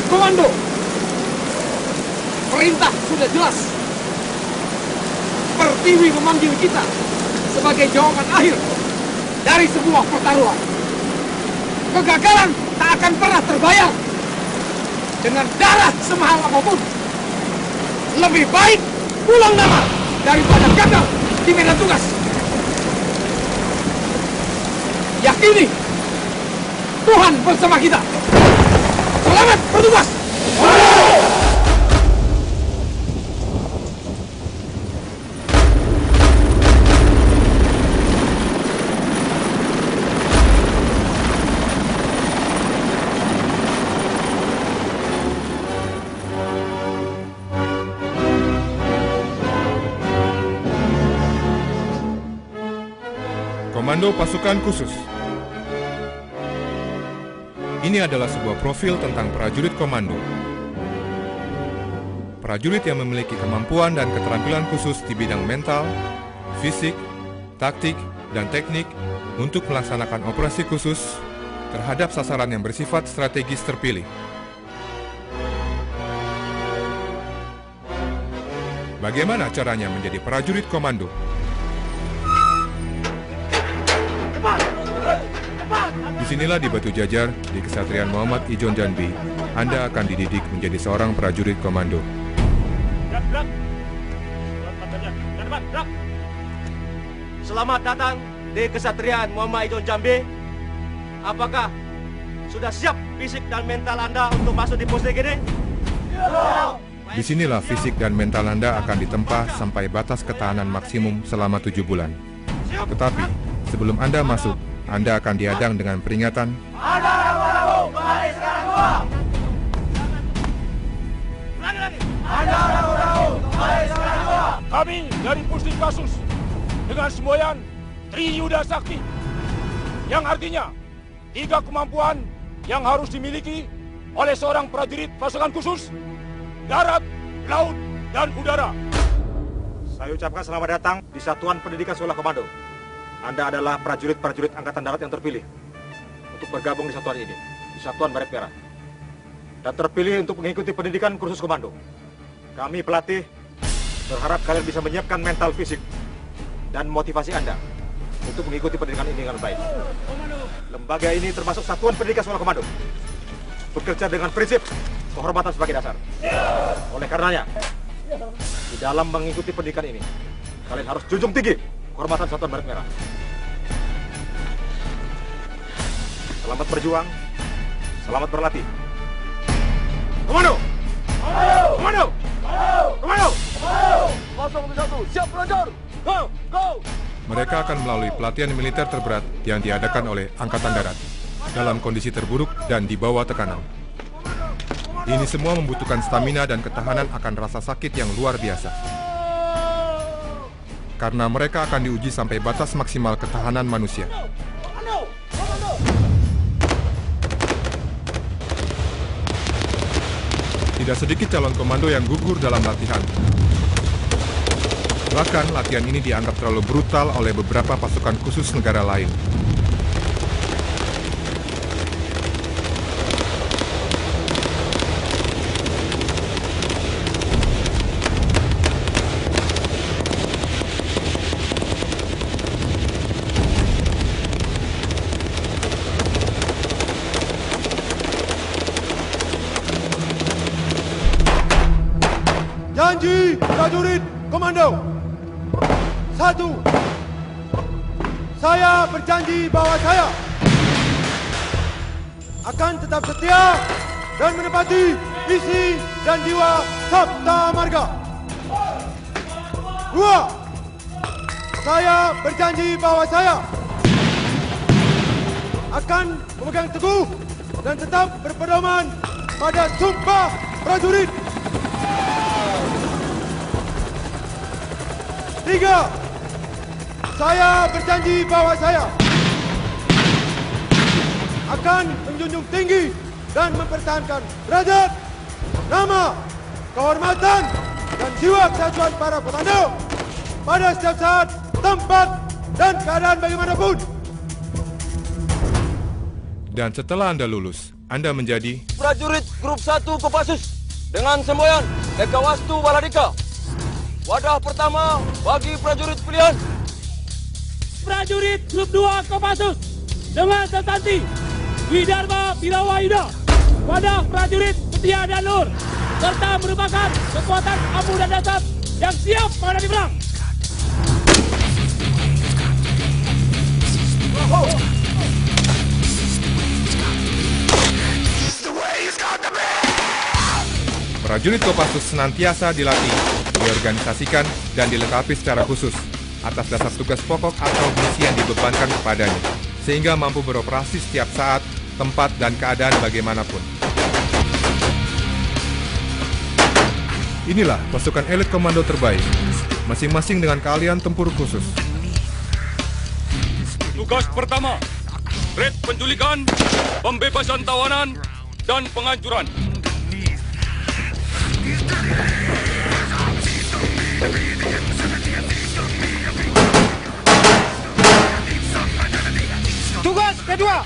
Komando, perintah sudah jelas. Pertiwi memanggil kita sebagai jawaban akhir dari sebuah pertaruhan. Kegagalan tak akan pernah terbayar dengan darah semahal apapun. Lebih baik pulang nama daripada gagal di medan tugas. Yakini Tuhan bersama kita. Selamat bertugas. Komando Pasukan Khusus. Ini adalah sebuah profil tentang prajurit komando. Prajurit yang memiliki kemampuan dan keterampilan khusus di bidang mental, fisik, taktik, dan teknik untuk melaksanakan operasi khusus terhadap sasaran yang bersifat strategis terpilih. Bagaimana caranya menjadi prajurit komando? Disinilah di Batu Jajar, di Kesatrian Muhammad Ijon Janbi, Anda akan dididik menjadi seorang prajurit komando. Selamat datang di Kesatrian Muhammad Ijon Jambi. Apakah sudah siap fisik dan mental Anda untuk masuk di pos DGD? Disinilah fisik dan mental Anda akan ditempa sampai batas ketahanan maksimum selama 7 bulan. Tetapi, sebelum Anda masuk, Anda akan dihadang dengan peringatan Anda ragu-ragu, kembali sekarang gua. Anda ragu-ragu, kembali sekarang gua. Kami dari Pusdik Kasus dengan semboyan Triyuda Sakti, yang artinya 3 kemampuan yang harus dimiliki oleh seorang prajurit pasukan khusus darat, laut, dan udara. Saya ucapkan selamat datang di Satuan Pendidikan Sekolah Komando. Anda adalah prajurit-prajurit Angkatan Darat yang terpilih untuk bergabung di satuan ini, di Satuan Baret Merah. Dan terpilih untuk mengikuti pendidikan kursus komando. Kami pelatih berharap kalian bisa menyiapkan mental fisik dan motivasi Anda untuk mengikuti pendidikan ini dengan baik. Lembaga ini termasuk Satuan Pendidikan Sekolah Komando, bekerja dengan prinsip kehormatan sebagai dasar. Oleh karenanya, di dalam mengikuti pendidikan ini, kalian harus junjung tinggi kehormatan Satuan Baret Merah. Selamat berjuang, selamat berlatih. Komando! Komando! Komando! Komando! 071, siap meluncur. Go! Go! mereka akan melalui pelatihan militer terberat yang diadakan oleh Angkatan Darat dalam kondisi terburuk dan di bawah tekanan. Ini semua membutuhkan stamina dan ketahanan akan rasa sakit yang luar biasa. Karena mereka akan diuji sampai batas maksimal ketahanan manusia. Tidak sedikit calon komando yang gugur dalam latihan. Bahkan latihan ini dianggap terlalu brutal oleh beberapa pasukan khusus negara lain. Janji prajurit komando. 1. Saya berjanji bahwa saya akan tetap setia dan menepati visi dan jiwa Sabta Marga. 2. Saya berjanji bahwa saya akan memegang teguh dan tetap berpedoman pada Sumpah Prajurit. 3. Saya berjanji bahwa saya akan menjunjung tinggi dan mempertahankan derajat, nama, kehormatan, dan jiwa kesatuan para komando pada setiap saat, tempat, dan keadaan bagaimanapun. Dan setelah Anda lulus, Anda menjadi prajurit grup 1 Kopassus dengan semboyan Eka Wastu Baladika. Wadah pertama bagi prajurit pilihan. Prajurit grup 2 Kopassus dengan setanti Widharma Birawayuda. Wadah prajurit setia dan lur, serta merupakan kekuatan ampuh dan dasar yang siap menghadapi perang. prajurit Kopassus senantiasa dilatih, diorganisasikan, dan dilengkapi secara khusus atas dasar tugas pokok atau misi yang dibebankan kepadanya, sehingga mampu beroperasi setiap saat, tempat, dan keadaan bagaimanapun. Inilah pasukan elit komando terbaik, masing-masing dengan keahlian tempur khusus. Tugas pertama, red penculikan, pembebasan tawanan, dan penghancuran. Tugas kedua,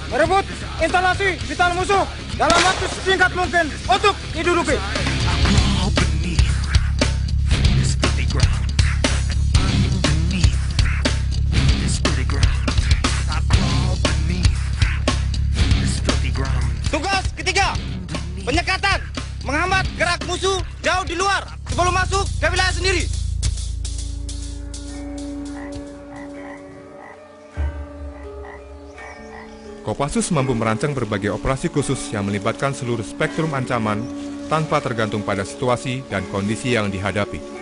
merebut instalasi vital musuh dalam waktu sesingkat mungkin untuk diduduki. Tugas ketiga, penyekatan, menghambat gerak musuh jauh di luar sebelum masuk ke wilayah sendiri. Kopassus mampu merancang berbagai operasi khusus yang melibatkan seluruh spektrum ancaman tanpa tergantung pada situasi dan kondisi yang dihadapi.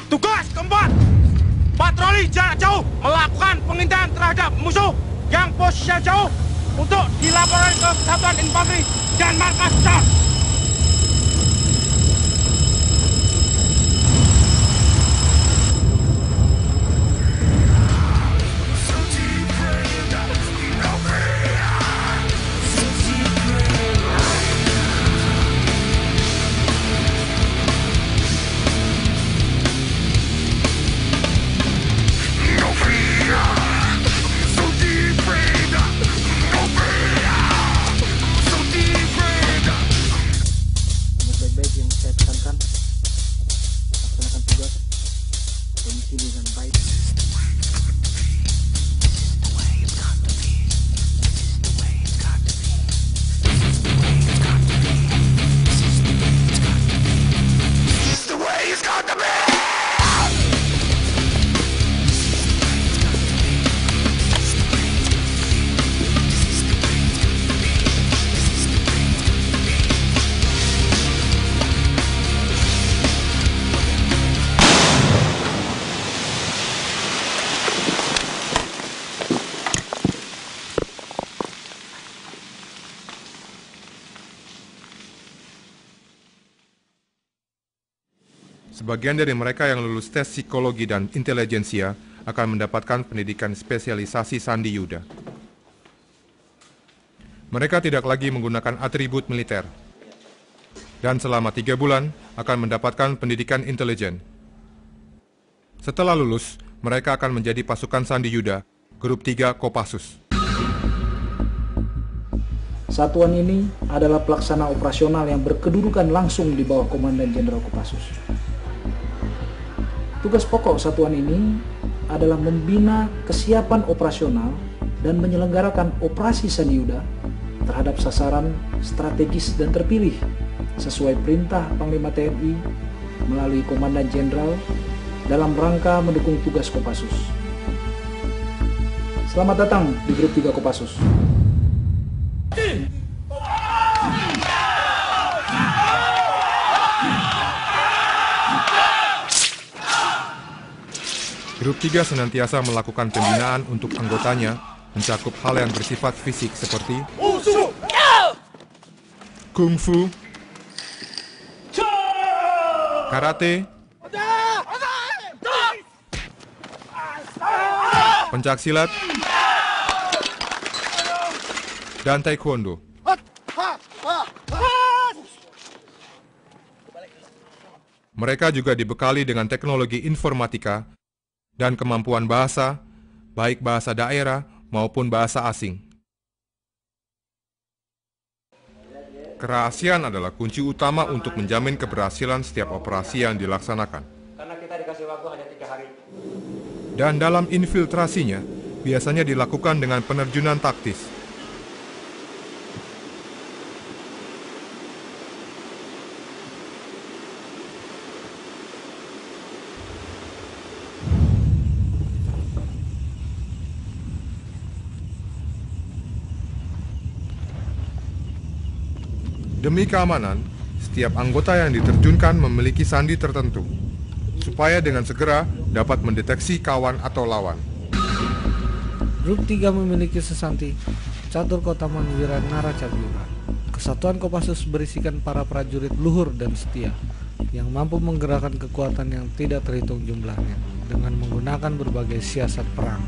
Tugas keempat, patroli jarak jauh melakukan pengintaian terhadap musuh yang posisinya jauh untuk dilaporkan ke Satuan Infanteri dan Markas Besar. Sebagian dari mereka yang lulus tes psikologi dan intelijensia akan mendapatkan pendidikan spesialisasi Sandi Yuda. Mereka tidak lagi menggunakan atribut militer, dan selama 3 bulan akan mendapatkan pendidikan intelijen. Setelah lulus, mereka akan menjadi pasukan Sandi Yuda, grup 3 Kopassus. Satuan ini adalah pelaksana operasional yang berkedudukan langsung di bawah Komandan Jenderal Kopassus. Tugas pokok satuan ini adalah membina kesiapan operasional dan menyelenggarakan operasi Sandi Yuda terhadap sasaran strategis dan terpilih sesuai perintah Panglima TNI melalui Komandan Jenderal dalam rangka mendukung tugas Kopassus. Selamat datang di grup 3 Kopassus. Grup 3 senantiasa melakukan pembinaan untuk anggotanya, mencakup hal yang bersifat fisik seperti kungfu, karate, pencaksilat, dan taekwondo. Mereka juga dibekali dengan teknologi informatika dan kemampuan bahasa, baik bahasa daerah maupun bahasa asing. Kerahasiaan adalah kunci utama untuk menjamin keberhasilan setiap operasi yang dilaksanakan. Karena kita dikasih waktu hanya 3 hari. Dan dalam infiltrasinya, biasanya dilakukan dengan penerjunan taktis. Demi keamanan, setiap anggota yang diterjunkan memiliki sandi tertentu, supaya dengan segera dapat mendeteksi kawan atau lawan. Grup 3 memiliki sesanti, Catur Kotaman Wira Naracabura. Kesatuan Kopassus berisikan para prajurit luhur dan setia, yang mampu menggerakkan kekuatan yang tidak terhitung jumlahnya, dengan menggunakan berbagai siasat perang.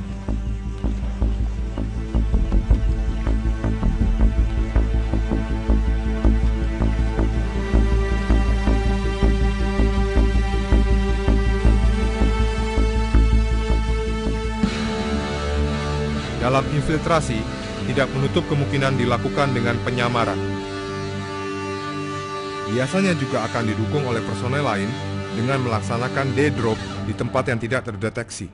Dalam infiltrasi, tidak menutup kemungkinan dilakukan dengan penyamaran. Biasanya juga akan didukung oleh personel lain dengan melaksanakan D-drop di tempat yang tidak terdeteksi.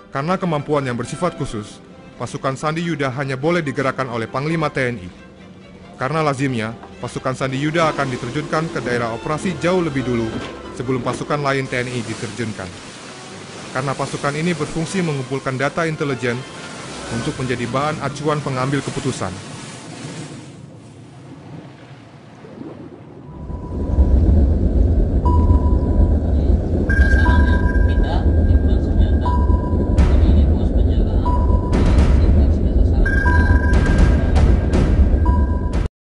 Karena kemampuan yang bersifat khusus, pasukan Sandi Yuda hanya boleh digerakkan oleh Panglima TNI. Karena lazimnya, pasukan Sandi Yuda akan diterjunkan ke daerah operasi jauh lebih dulu sebelum pasukan lain TNI diterjunkan. Karena pasukan ini berfungsi mengumpulkan data intelijen untuk menjadi bahan acuan pengambil keputusan.